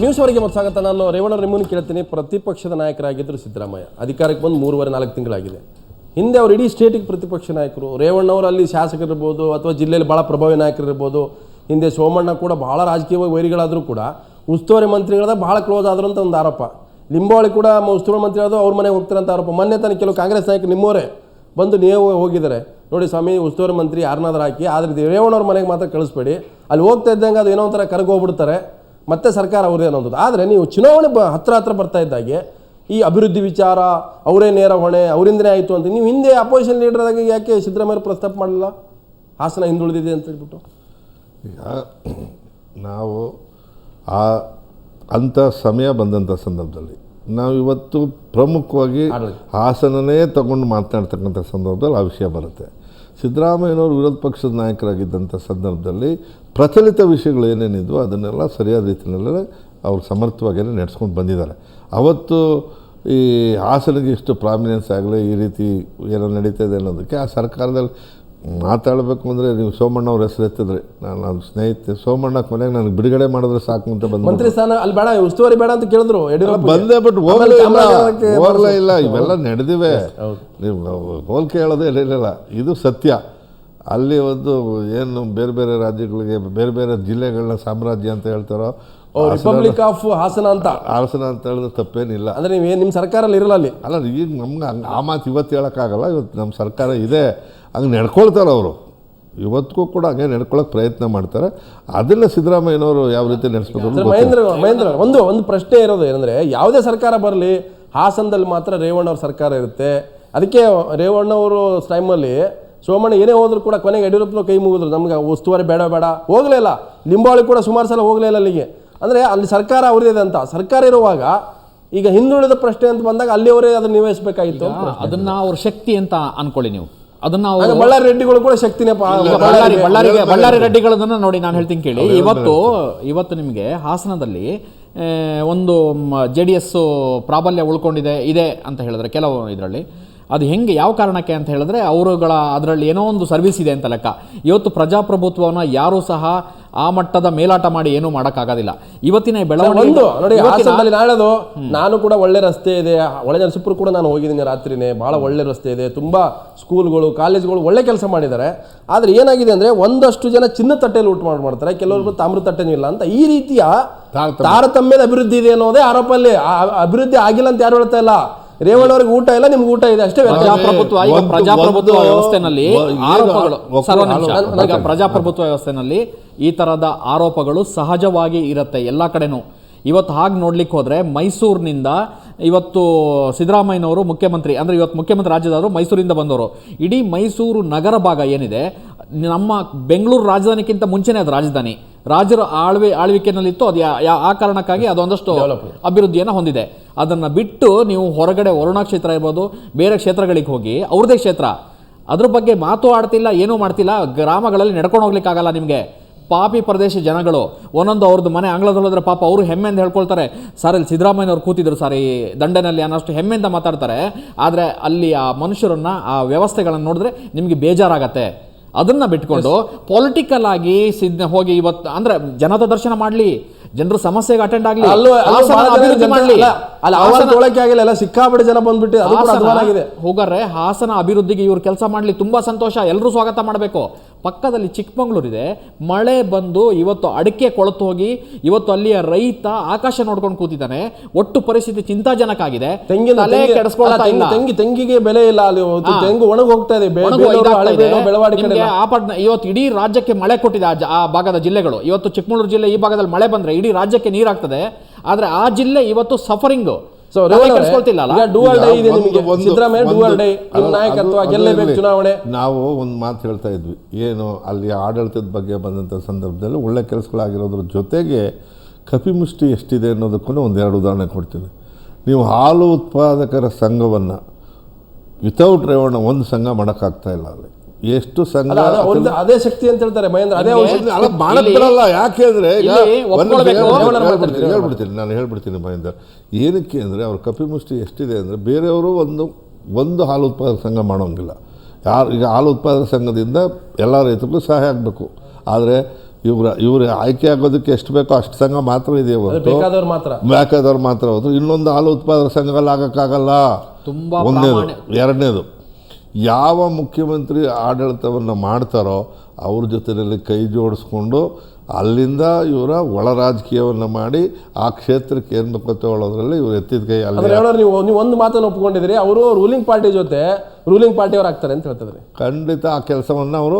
ನ್ಯೂಸ್ವರೆಗೆ ಮತ್ಸಾಗತ್ತ. ನಾನು ರೇವಣ್ಣ ನಿಮ್ಮನ್ನು ಕೇಳ್ತೀನಿ. ಪ್ರತಿಪಕ್ಷದ ನಾಯಕರಾಗಿದ್ದರು ಸಿದ್ದರಾಮಯ್ಯ, ಅಧಿಕಾರಕ್ಕೆ ಬಂದು 3.5-4 ತಿಂಗಳಾಗಿದೆ. ಹಿಂದೆ ಅವರು ಇಡೀ ಸ್ಟೇಟಿಗೆ ಪ್ರತಿಪಕ್ಷ ನಾಯಕರು. ರೇವಣ್ಣವರು ಅಲ್ಲಿ ಶಾಸಕರಿರ್ಬೋದು ಅಥವಾ ಜಿಲ್ಲೆಯಲ್ಲಿ ಭಾಳ ಪ್ರಭಾವಿ ನಾಯಕರಿರ್ಬೋದು. ಹಿಂದೆ ಸೋಮಣ್ಣ ಕೂಡ ಭಾಳ ರಾಜಕೀಯ ವೈರಿಗಳಾದರೂ ಕೂಡ ಉಸ್ತುವಾರಿ ಮಂತ್ರಿಗಳಾದ ಭಾಳ ಕ್ಲೋಸ್ ಆದರು ಅಂತ ಒಂದು ಆರೋಪ. ಲಿಂಬಾವಳಿ ಕೂಡ ಉಸ್ತುವಾರಿ ಮಂತ್ರಿ ಆದರೂ ಅವ್ರ ಮನೆಗೆ ಹೋಗ್ತಾರೆ ಅಂತ ಆರೋಪ. ಮೊನ್ನೆ ತಾನೇ ಕೆಲವು ಕಾಂಗ್ರೆಸ್ ನಾಯಕರು ನಿಮ್ಮವರೇ ಬಂದು ನೀವು ಹೋಗಿದ್ದಾರೆ ನೋಡಿ ಸ್ವಾಮಿ ಉಸ್ತುವಾರಿ ಮಂತ್ರಿ ಯಾರನ್ನಾದ್ರೂ ಹಾಕಿ, ಆದರೆ ರೇವಣ್ಣವ್ರ ಮನೆಗೆ ಮಾತ್ರ ಕಳಿಸ್ಬೇಡಿ. ಅಲ್ಲಿ ಹೋಗ್ತಾ ಇದ್ದಂಗೆ ಅದು ಏನೋ ಒಂಥರ ಕರಗೋಗ್ಬಿಡ್ತಾರೆ, ಮತ್ತೆ ಸರ್ಕಾರ ಅವ್ರದೇ ಅನ್ನೋದು. ಆದರೆ ನೀವು ಚುನಾವಣೆ ಹತ್ರ ಬರ್ತಾ ಇದ್ದಾಗೆ ಈ ಅಭಿವೃದ್ಧಿ ವಿಚಾರ ಅವರೇ ನೇರ ಹೊಣೆ, ಅವರಿಂದನೇ ಆಯಿತು ಅಂತ ನೀವು ಹಿಂದೆ ಅಪೋಸಿಷನ್ ಲೀಡರಾಗಿ ಯಾಕೆ ಸಿದ್ದರಾಮಯ್ಯ ಪ್ರಸ್ತಾಪ ಮಾಡಲಿಲ್ಲ? ಹಾಸನ ಹಿಂದುಳಿದಿದೆ ಅಂತ ಹೇಳ್ಬಿಟ್ಟು. ಈಗ ನಾವು ಅಂಥ ಸಮಯ ಬಂದಂಥ ಸಂದರ್ಭದಲ್ಲಿ ನಾವು ಇವತ್ತು ಪ್ರಮುಖವಾಗಿ ಹಾಸನನೇ ತಗೊಂಡು ಮಾತನಾಡ್ತಕ್ಕಂಥ ಸಂದರ್ಭದಲ್ಲಿ ಆ ವಿಷಯ ಬರುತ್ತೆ. ಸಿದ್ದರಾಮಯ್ಯನವರು ವಿರೋಧ ಪಕ್ಷದ ನಾಯಕರಾಗಿದ್ದಂಥ ಸಂದರ್ಭದಲ್ಲಿ ಪ್ರಚಲಿತ ವಿಷಯಗಳು ಏನೇನಿದ್ವು ಅದನ್ನೆಲ್ಲ ಸರಿಯಾದ ರೀತಿಯಲ್ಲೇ ಅವರು ಸಮರ್ಥವಾಗಿಯೇ ನಡೆಸ್ಕೊಂಡು ಬಂದಿದ್ದಾರೆ. ಅವತ್ತು ಈ ಹಾಸನಿಗೆ ಇಷ್ಟು ಪ್ರಾಮಿನೆನ್ಸ್ ಆಗಲಿ, ಈ ರೀತಿ ಏನೋ ನಡೀತಾಯಿದೆ ಅನ್ನೋದಕ್ಕೆ ಆ ಸರ್ಕಾರದಲ್ಲಿ ಮಾತಾಡಬೇಕು ಅಂದರೆ ನೀವು ಸೋಮಣ್ಣ ಅವ್ರ ಹೆಸರು ಎತ್ತಿದ್ರಿ. ನಾನು ಸ್ನೇಹಿತೆ ಸೋಮಣ್ಣ ಕೊನೆಗೆ ನನಗೆ ಬಿಡುಗಡೆ ಮಾಡಿದ್ರೆ ಸಾಕು ಅಂತ ಬಂದು ಮಂತ್ರಿ ಸ್ಥಾನ ಅಲ್ಲಿ ಬೇಡ, ಉಸ್ತುವಾರಿ ಬೇಡ ಅಂತ ಕೇಳಿದ್ರು ಯಡಿಯೂರಪ್ಪ. ಬಂದೆ ಬಟ್ ಹೋಗಲೇ ಇಲ್ಲ. ಇವೆಲ್ಲ ನಡೆದಿವೆ, ನೀವು ಹೋಲಿಕೆ ಹೇಳೋದೇ ಇರಲಿಲ್ಲ. ಇದು ಸತ್ಯ. ಅಲ್ಲಿ ಒಂದು ಏನು ಬೇರೆ ಬೇರೆ ರಾಜ್ಯಗಳಿಗೆ ಬೇರೆ ಬೇರೆ ಜಿಲ್ಲೆಗಳನ್ನ ಸಾಮ್ರಾಜ್ಯ ಅಂತ ಹೇಳ್ತಾರೋ, ರಿಪಬ್ಲಿಕ್ ಆಫ್ ಹಾಸನ ಅಂತ ಹೇಳಿದ್ರೆ ತಪ್ಪೇನಿಲ್ಲ. ಅಂದರೆ ನೀವು ನಿಮ್ಮ ಸರ್ಕಾರಲ್ಲಿ ಇರಲ್ಲ ಅಲ್ಲಿ. ಅಲ್ಲ, ಈಗ ನಮ್ಗೆ ಆ ಮಾತು ಇವತ್ತು ಹೇಳೋಕ್ಕಾಗಲ್ಲ. ಇವತ್ತು ನಮ್ಮ ಸರ್ಕಾರ ಇದೆ, ಹಂಗೆ ನಡ್ಕೊಳ್ತಾರೆ ಅವರು. ಇವತ್ತಿಗೂ ಕೂಡ ಹಂಗೆ ನಡ್ಕೊಳ್ಳೋಕೆ ಪ್ರಯತ್ನ ಮಾಡ್ತಾರೆ. ಅದನ್ನು ಸಿದ್ದರಾಮಯ್ಯನವರು ಯಾವ ರೀತಿ ನಡೆಸ್ಬೇಕು. ಮಹೇಂದ್ರ ಒಂದು ಪ್ರಶ್ನೆ ಇರೋದು ಏನಂದರೆ, ಯಾವುದೇ ಸರ್ಕಾರ ಬರಲಿ ಹಾಸನದಲ್ಲಿ ಮಾತ್ರ ರೇವಣ್ಣವ್ರ ಸರ್ಕಾರ ಇರುತ್ತೆ. ಅದಕ್ಕೆ ರೇವಣ್ಣವರು ಟೈಮಲ್ಲಿ ಸೋಮಣ್ಣ ಏನೇ ಹೋದ್ರು ಕೂಡ ಕೊನೆಗೆ ಯಡಿಯೂರಪ್ಪನ ಕೈ ಮುಗಿದ್ರು, ನಮ್ಗೆ ಉಸ್ತುವಾರಿ ಬೇಡ ಹೋಗಲೇ ಇಲ್ಲ. ಲಿಂಬಾವಳಿ ಕೂಡ ಸುಮಾರು ಸಲ ಹೋಗಲೇ ಇಲ್ಲ ಅಲ್ಲಿಗೆ. ಅಂದರೆ ಅಲ್ಲಿ ಸರ್ಕಾರ ಅವ್ರದೇ ಅಂತ. ಸರ್ಕಾರ ಇರುವಾಗ ಈಗ ಹಿಂದುಳಿದ ಪ್ರಶ್ನೆ ಅಂತ ಬಂದಾಗ ಅಲ್ಲಿಯವರೇ ಅದನ್ನು ನಿಭಾಯಿಸಬೇಕಾಗಿತ್ತು. ಅದನ್ನ ಅವ್ರ ಶಕ್ತಿ ಅಂತ ಅನ್ಕೊಳ್ಳಿ ನೀವು. ಅದನ್ನ ಬಳ್ಳಾರಿ ರೆಡ್ಡಿಗಳು ಕೂಡ ಶಕ್ತಿನೇ. ಬಳ್ಳಾರಿ ರೆಡ್ಡಿಗಳನ್ನ ನೋಡಿ, ನಾನು ಹೇಳ್ತೀನಿ ಕೇಳಿ. ಇವತ್ತು ನಿಮಗೆ ಹಾಸನದಲ್ಲಿ ಒಂದು JDS ಪ್ರಾಬಲ್ಯ ಇದೆ ಅಂತ ಹೇಳಿದ್ರೆ ಕೆಲವು ಇದರಲ್ಲಿ ಅದು ಹೆಂಗೆ ಯಾವ ಕಾರಣಕ್ಕೆ ಅಂತ ಹೇಳಿದ್ರೆ ಅದರಲ್ಲಿ ಏನೋ ಒಂದು ಸರ್ವಿಸ್ ಇದೆ ಅಂತ ಲೆಕ್ಕ. ಇವತ್ತು ಪ್ರಜಾಪ್ರಭುತ್ವವನ್ನು ಯಾರೂ ಸಹ ಆ ಮಟ್ಟದ ಮೇಲಾಟ ಮಾಡಿ ಏನೂ ಮಾಡೋಕ್ಕಾಗೋದಿಲ್ಲ. ಇವತ್ತಿನ ಬೆಳವಣಿಗೆ ನೋಡಿ, ಹಾಸನದಲ್ಲಿ ನಾಳೆದು ನಾನು ಕೂಡ ಒಳ್ಳೆ ರಸ್ತೆ ಇದೆ, ಒಳ್ಳೆ ನರಸೀಪುರ ಕೂಡ ನಾನು ಹೋಗಿದ್ದೀನಿ ರಾತ್ರಿನೇ. ಭಾಳ ಒಳ್ಳೆ ರಸ್ತೆ ಇದೆ, ತುಂಬ ಸ್ಕೂಲ್ಗಳು ಕಾಲೇಜ್ಗಳು ಒಳ್ಳೆ ಕೆಲಸ ಮಾಡಿದ್ದಾರೆ. ಆದರೆ ಏನಾಗಿದೆ ಅಂದರೆ ಒಂದಷ್ಟು ಜನ ಚಿನ್ನ ತಟ್ಟೆಯಲ್ಲಿ ಊಟ ಮಾಡ್ತಾರೆ, ಕೆಲವರು ತಾಮ್ರ ತಟ್ಟೆನೂ ಇಲ್ಲ ಅಂತ. ಈ ರೀತಿಯ ತಾರತಮ್ಯದ ಅಭಿವೃದ್ಧಿ ಇದೆ ಅನ್ನೋದೇ ಆರೋಪ. ಅಲ್ಲಿ ಅಭಿವೃದ್ಧಿ ಆಗಿಲ್ಲ ಅಂತ ಯಾರು ಹೇಳ್ತಾ ಇಲ್ಲ. ರೇವಣ್ಣವ್ರಿಗೆ ಊಟ ಇಲ್ಲ, ನಿಮ್ಗೆ ಊಟ ಇದೆ ಅಷ್ಟೇ. ಪ್ರಜಾಪ್ರಭುತ್ವ ವ್ಯವಸ್ಥೆನಲ್ಲಿ ಈ ತರದ ಆರೋಪಗಳು ಸಹಜವಾಗಿ ಇರುತ್ತೆ ಎಲ್ಲ ಕಡೆನೂ. ಇವತ್ತು ಹಾಗೆ ನೋಡ್ಲಿಕ್ಕೆ ಹೋದ್ರೆ ಮೈಸೂರಿನಿಂದ ಇವತ್ತು ಸಿದ್ದರಾಮಯ್ಯನವರು ಮುಖ್ಯಮಂತ್ರಿ ಅಂದರೆ ಇವತ್ತು ಮುಖ್ಯಮಂತ್ರಿ ರಾಜ್ಯದವರು ಮೈಸೂರಿಂದ ಬಂದವರು. ಇಡೀ ಮೈಸೂರು ನಗರ ಭಾಗ ಏನಿದೆ, ನಮ್ಮ ಬೆಂಗಳೂರು ರಾಜಧಾನಿಗಿಂತ ಮುಂಚೆನೇ ಅದು ರಾಜಧಾನಿ. ರಾಜರ ಆಳ್ವಿಕೆನಲ್ಲಿತ್ತು. ಅದು ಆ ಕಾರಣಕ್ಕಾಗಿ ಅದೊಂದಷ್ಟು ಅಭಿವೃದ್ಧಿಯನ್ನು ಹೊಂದಿದೆ. ಅದನ್ನು ಬಿಟ್ಟು ನೀವು ಹೊರಗಡೆ ವರುಣಾ ಕ್ಷೇತ್ರ ಇರ್ಬೋದು, ಬೇರೆ ಕ್ಷೇತ್ರಗಳಿಗೆ ಹೋಗಿ ಅವ್ರದೇ ಕ್ಷೇತ್ರ, ಅದ್ರ ಬಗ್ಗೆ ಮಾತು ಆಡ್ತಿಲ್ಲ, ಏನೂ ಮಾಡ್ತಿಲ್ಲ. ಗ್ರಾಮಗಳಲ್ಲಿ ನಡ್ಕೊಂಡು ಹೋಗ್ಲಿಕ್ಕಾಗಲ್ಲ ನಿಮಗೆ. ಪಾಪಿ ಪ್ರದೇಶ ಜನಗಳು ಒಂದೊಂದು ಅವ್ರದ್ದು ಮನೆ ಅಂಗಳದಲ್ಲಿ ಹೋದ್ರೆ ಪಾಪ ಅವರು ಹೆಮ್ಮೆ ಅಂತ ಹೇಳ್ಕೊಳ್ತಾರೆ. ಸರ್ ಇಲ್ಲಿ ಸಿದ್ದರಾಮಯ್ಯನವ್ರು ಕೂತಿದ್ರು ಸರ್ ಈ ದಂಡೆನಲ್ಲಿ ಅನ್ನೋಷ್ಟು ಹೆಮ್ಮೆ ಅಂತ ಮಾತಾಡ್ತಾರೆ. ಆದರೆ ಅಲ್ಲಿ ಆ ಮನುಷ್ಯರನ್ನ ಆ ವ್ಯವಸ್ಥೆಗಳನ್ನು ನೋಡಿದ್ರೆ ನಿಮಗೆ ಬೇಜಾರಾಗತ್ತೆ. ಅದನ್ನ ಬಿಟ್ಕೊಂಡು ಪೊಲಿಟಿಕಲ್ ಆಗಿ ಹೋಗಿ ಇವತ್ತು ಅಂದ್ರೆ ಜನತ ದರ್ಶನ ಮಾಡಲಿ, ಜನರ ಸಮಸ್ಯೆಗೆ ಅಟೆಂಡ್ ಆಗಲಿ, ಅಭಿವೃದ್ಧಿ ಮಾಡಲಿ. ಸಿಕ್ಕಾಪಟ್ಟೆ ಜನ ಬಂದ್ಬಿಟ್ಟು ಹೋಗಾರೆ ಹಾಸನ ಅಭಿವೃದ್ಧಿಗೆ ಇವ್ರು ಕೆಲಸ ಮಾಡಲಿ, ತುಂಬಾ ಸಂತೋಷ, ಎಲ್ಲರೂ ಸ್ವಾಗತ ಮಾಡಬೇಕು. ಪಕ್ಕದಲ್ಲಿ ಚಿಕ್ಕಮಗಳೂರಿದೆ, ಮಳೆ ಬಂದು ಇವತ್ತು ಅಡಿಕೆ ಕೊಳತು ಹೋಗಿ ಇವತ್ತು ಅಲ್ಲಿಯ ರೈತ ಆಕಾಶ ನೋಡ್ಕೊಂಡು ಕೂತಿದ್ದಾನೆ. ಒಟ್ಟು ಪರಿಸ್ಥಿತಿ ಚಿಂತಾಜನಕ ಆಗಿದೆ. ತೆಂಗಿಗೆ ಬೆಲೆ ಇಲ್ಲ, ಅಲ್ಲಿ ತೆಂಗು ಒಣಗಿ ಹೋಗ್ತಾ ಇದೆ. ಇವತ್ತು ಇಡೀ ರಾಜ್ಯಕ್ಕೆ ಮಳೆ ಕೊಟ್ಟಿದೆ ಆ ಭಾಗದ ಜಿಲ್ಲೆಗಳು. ಇವತ್ತು ಚಿಕ್ಕಮಗಳೂರು ಜಿಲ್ಲೆ ಈ ಭಾಗದಲ್ಲಿ ಮಳೆ ಬಂದ್ರೆ ಇಡೀ ರಾಜ್ಯಕ್ಕೆ ನೀರಾಗ್ತದೆ. ಆದ್ರೆ ಆ ಜಿಲ್ಲೆ ಇವತ್ತು ಸಫರಿಂಗ್. ನಾವು ಒಂದು ಮಾತು ಹೇಳ್ತಾ ಇದ್ವಿ, ಏನು ಅಲ್ಲಿ ಆಡಳಿತದ ಬಗ್ಗೆ ಬಂದಂಥ ಸಂದರ್ಭದಲ್ಲಿ ಒಳ್ಳೆ ಕೆಲಸಗಳಾಗಿರೋದ್ರ ಜೊತೆಗೆ ಕಪಿಮುಷ್ಟಿ ಎಷ್ಟಿದೆ ಅನ್ನೋದಕ್ಕೂ ಒಂದೆರಡು ಉದಾಹರಣೆ ಕೊಡ್ತೀನಿ. ನೀವು ಹಾಲು ಉತ್ಪಾದಕರ ಸಂಘವನ್ನು ವಿತೌಟ್ ರೇವಣ್ಣ ಒಂದು ಸಂಘ ಮಾಡೋಕ್ಕಾಗ್ತಾ ಇಲ್ಲ. ಅಲ್ಲಿ ಎಷ್ಟು ಸಂಘ ಅದೇ ಶಕ್ತಿ ಅಂತ ಹೇಳ್ತಾರೆ ಮಹೇಂದ್ರ. ಅದೇ ಮಾಡಲ್ಲ. ಯಾಕೆ ಅಂದರೆ ಹೇಳ್ಬಿಡ್ತೀನಿ ಮಹೇಂದ್ರ, ಏನಕ್ಕೆ ಅಂದರೆ ಅವ್ರ ಕಪಿಮುಷ್ಟಿ ಎಷ್ಟಿದೆ ಅಂದರೆ ಬೇರೆಯವರು ಒಂದು ಹಾಲು ಉತ್ಪಾದಕ ಸಂಘ ಮಾಡೋಂಗಿಲ್ಲ. ಈಗ ಹಾಲು ಉತ್ಪಾದಕ ಸಂಘದಿಂದ ಎಲ್ಲ ರೈತರಿಗೂ ಸಹಾಯ ಆಗಬೇಕು. ಆದರೆ ಇವ್ರು ಆಯ್ಕೆ ಆಗೋದಕ್ಕೆ ಎಷ್ಟು ಬೇಕೋ ಅಷ್ಟು ಸಂಘ ಮಾತ್ರ ಇದೆ ಅದು ಹೊರತು ಬೇಕಾದವ್ರು ಮಾತ್ರ. ಬೇಕಾದವ್ರು ಮಾತ್ರ ಹೋದ್ರು. ಇನ್ನೊಂದು ಹಾಲು ಉತ್ಪಾದಕ ಸಂಘದಲ್ಲಿ ಆಗೋಕ್ಕಾಗಲ್ಲ. ತುಂಬಾ ಒಂದನೇದು. ಎರಡನೇದು, ಯಾವ ಮುಖ್ಯಮಂತ್ರಿ ಆಡಳಿತವನ್ನು ಮಾಡ್ತಾರೋ ಅವ್ರ ಜೊತೆಯಲ್ಲಿ ಕೈ ಜೋಡಿಸ್ಕೊಂಡು ಅಲ್ಲಿಂದ ಇವರ ಒಳ ರಾಜಕೀಯವನ್ನು ಮಾಡಿ ಆ ಕ್ಷೇತ್ರಕ್ಕೆ ಏನು ಬೇಕೋ ತಗೊಳ್ಳೋದ್ರಲ್ಲಿ ಇವ್ರು ಎತ್ತಿದ ಕೈ ಅಲ್ಲಿ. ಅಂದ್ರೆ ಹೇಳೋರು ನೀವು ಒಂದು ಮಾತನ್ನು ಒಪ್ಕೊಂಡಿದ್ದೀರಿ, ಅವರು ರೂಲಿಂಗ್ ಪಾರ್ಟಿ ಜೊತೆ ರೂಲಿಂಗ್ ಪಾರ್ಟಿಯವ್ರು ಆಗ್ತಾರೆ ಅಂತ ಹೇಳ್ತಿದ್ರಿ. ಖಂಡಿತ ಆ ಕೆಲಸವನ್ನು ಅವರು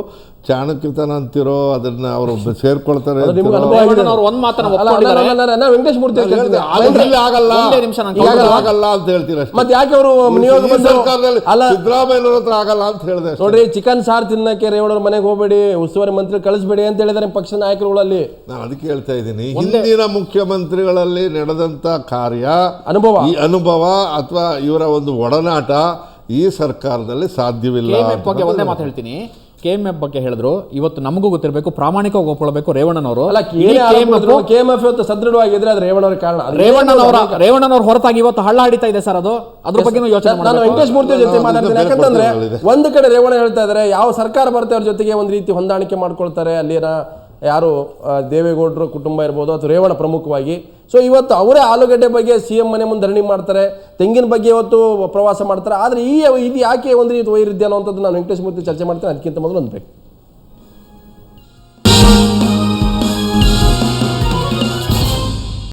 ಚಾಣಕ್ಯತನ ಅಂತಿರೋ ಅದನ್ನ ಅವರು ಸೇರ್ಕೊಳ್ತಾರೆ ಅದು ನಿಮ್ಗೆ ಅಂತಿರೋ. ಅನುಭವ ಆಗಿದೆ. ರೇವಣ್ಣನವರು ಒಂದ್ ಮಾತನ್ನ ಅಲ್ಲ, ಒಪ್ಕೊಂಡಿದ್ದಾರೆ. ನಾನು ವೆಂಕಟೇಶ್ ಮೂರ್ತಿ ಅವ್ರು ಕೇಳ್ತಿದ್ದೆ. ಇಲ್ಲಿ ಆಗಲ್ಲ, ಒಂದೇ ನಿಮಿಷ ನಾನು ಇಲ್ಲಿ ಆಗಲ್ಲ ಅಂತ ಹೇಳ್ತೀರ ಅಷ್ಟೇ. ಮತ್ತೆ ಯಾಕೆ ಅವರು ನಿಯೋಗ ಈ ಬಂದು ಸರ್ಕಾರದಲ್ಲಿ ಅಲ್ಲ ಸಿದ್ದರಾಮಯ್ಯನವ್ರ ಹತ್ರ ಆಗಲ್ಲ ಅಂತ ಹೇಳಿದೆ ಅಷ್ಟೇ. ನೋಡ್ರಿ, ಚಿಕನ್ ಸಾರು ತಿನ್ನಕ್ಕೆ ರೇವಣ್ಣವ್ರ ಮನೆಗೆ ಹೋಗಬೇಡಿ, ಉಸ್ತುವಾರಿ ಮಂತ್ರಿ ಕಳಿಸ್ಬೇಡಿ ಅಂತ ಹೇಳಿದ್ದಾರೆ ಪಕ್ಷದ ನಾಯಕರುಗಳಲ್ಲಿ. ನಾನು ಅದಕ್ಕೆ ಹೇಳ್ತಾ ಇದ್ದೀನಿ, ಹಿಂದಿನ ಮುಖ್ಯಮಂತ್ರಿಗಳಲ್ಲಿ ನಡೆದಂತ ಕಾರ್ಯ ಅನುಭವ ಈ ಅನುಭವ ಅಥವಾ ಇವರ ಒಂದು ಒಡನಾಟ ಈ ಸರ್ಕಾರದಲ್ಲಿ ಸಾಧ್ಯವಿಲ್ಲ. KMF ಬಗ್ಗೆ ಒಂದೇ ಮಾತು ಹೇಳ್ತೀನಿ. KMF ಬಗ್ಗೆ ಹೇಳಿದ್ರು, ಇವತ್ತು ನಮಗೂ ಗೊತ್ತಿರಬೇಕು, ಪ್ರಾಮಾಣಿಕವಾಗಿ ಒಪ್ಕೊಳ್ಬೇಕು. ರೇವಣ್ಣನವರು ಅಲ್ಲ, KMF ಇವತ್ತು ಸದೃಢವಾಗಿದ್ರೆ ಅದು ರೇವಣ್ಣವ್ರ ಕಾರಣ. ರೇವಣ್ಣನವ್ರ ಹೊರತಾಗಿ ಇವತ್ತು ಹಳ್ಳ ಹಿಡಿತಾ ಇದೆ ಸರ್. ಅದು ಅದ್ರ ಬಗ್ಗೆ ಯೋಚನೆ ನಾನು ಮಾಡಬೇಕು. ವೆಂಕಟೇಶ್ ಮೂರ್ತಿ ಜೊತೆ ಮಾತಾಡ್ತೀನಿ. ಯಾಕಂತಂದ್ರೆ ಒಂದು ಕಡೆ ರೇವಣ್ಣ ಹೇಳ್ತಾ ಇದ್ದಾರೆ, ಯಾವ ಸರ್ಕಾರ ಬರುತ್ತೆ ಅವ್ರ ಜೊತೆಗೆ ಒಂದು ರೀತಿ ಹೊಂದಾಣಿಕೆ ಮಾಡ್ಕೊಳ್ತಾರೆ. ಅಲ್ಲಿನ ಯಾರು ದೇವೇಗೌಡರು ಕುಟುಂಬ ಇರ್ಬೋದು ಅಥವಾ ರೇವಣ್ಣ ಪ್ರಮುಖವಾಗಿ. ಸೊ ಇವತ್ತು ಅವರೇ ಆಲೂಗಡ್ಡೆ ಬಗ್ಗೆ CM ಮನೆ ಮುಂದೆ ಧರಣಿ ಮಾಡ್ತಾರೆ, ತೆಂಗಿನ ಬಗ್ಗೆ ಇವತ್ತು ಪ್ರವಾಸ ಮಾಡ್ತಾರೆ. ಆದರೆ ಇದು ಯಾಕೆ ಒಂದು ರೀತಿ ವೈರುಧ್ಯ ಅನ್ನೋಂಥದ್ದು ನಾನು ವೆಂಕಟೇಶ್ ಮೂರ್ತಿ ಚರ್ಚೆ ಮಾಡ್ತೇನೆ. ಅದಕ್ಕಿಂತ ಮೊದಲು ಒಂದು ಬ್ರೇಕ್.